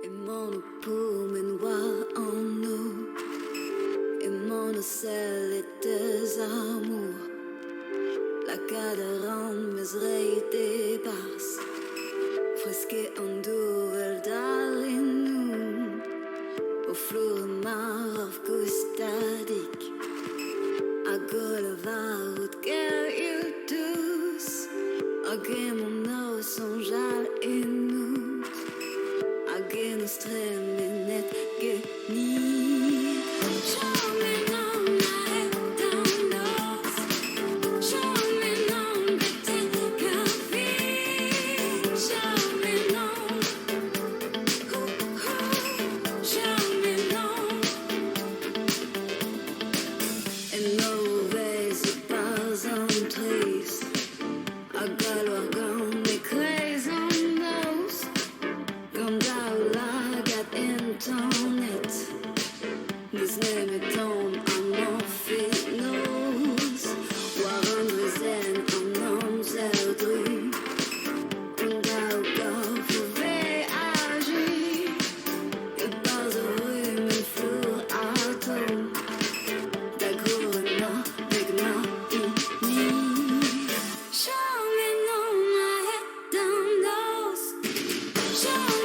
Imorgon på min var en nu. Imorgon selv et desamour. La cadran mes rei de bars. Fresque en duvel darin. Og flore mar av gustadik. Agole var ut ger utus. Agemo no sonjal inut. Ageno stremenet geni. Chom ennon, a-vremañ. Chom ennon, ganerez. Chom ennon, chom ennon. En mauvaise pas en triste. A galoir gant ganerez en nos. Gant gat internet. Nis nemeton amañ fit nos. Garantez en amzerdru. Gant gav voyager. Et pas a-vremañ fleur atom. Da gourenna begna ini. Chom ennon, a-het dan nos. Chom